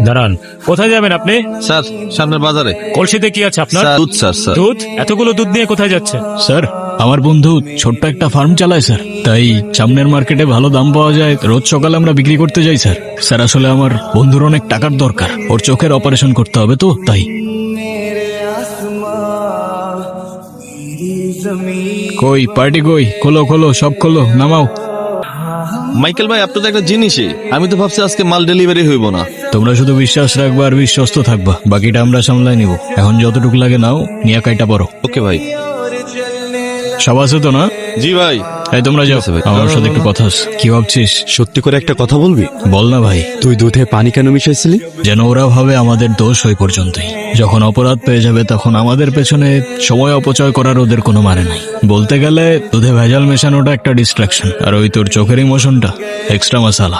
দাঁড়ান, কোথায় যাবেন আপনি? স্যার সামনের বাজারে। কলসিতে কি আছে আপনার? স্যার, দুধ স্যার। স্যার দুধ? এতগুলো দুধ নিয়ে কোথায় যাচ্ছে? স্যার, আমার বন্ধু ছোট্ট একটা ফার্ম চালায় স্যার, তাই সামনের মার্কেটে ভালো দাম পাওয়া যায়, রোজ সকালে আমরা বিক্রি করতে যাই স্যার। স্যার আসলে আমার বন্ধুর অনেক টাকার দরকার, ওর চোখের অপারেশন করতে হবে তো তাই। কই পার্টি কই? খোলো খোলো, সব খোলো, নামাও। মাইকেল ভাই, আপনার তো একটা জিনিসই, আমি তো ভাবছি আজকে মাল ডেলিভারি হইব না। তোমরা শুধু বিশ্বাস রাখবা আর বিশ্বস্ত থাকবা, বাকিটা আমরা সামলাই নিব। এখন যতটুকু লাগে নাও, নিয়ে কাইটা পড়ো। ওকে ভাই। সব আছে তো না? জি ভাই। এই তোমরা যাও, ঠিক আছে ভাই। আমার সাথে একটু কথা আছে। কি ভাবছিস? সত্যি করে একটা কথা বলবি? বল না ভাই। তুই দুধে পানি কেন মিশাইছিলি? যেন ওরা ভাবে আমাদের দোষ ওই পর্যন্তই, যখন অপরাধ পেয়ে যাবে তখন আমাদের পেছনে সময় অপচয় করার ওদের কোনো মানে নাই। বলতে গেলে দুধে ভেজাল মেশানোটা একটা ডিস্ট্রাকশন, আর ওই তোর চোখের ইমোশনটা এক্সট্রা মশালা।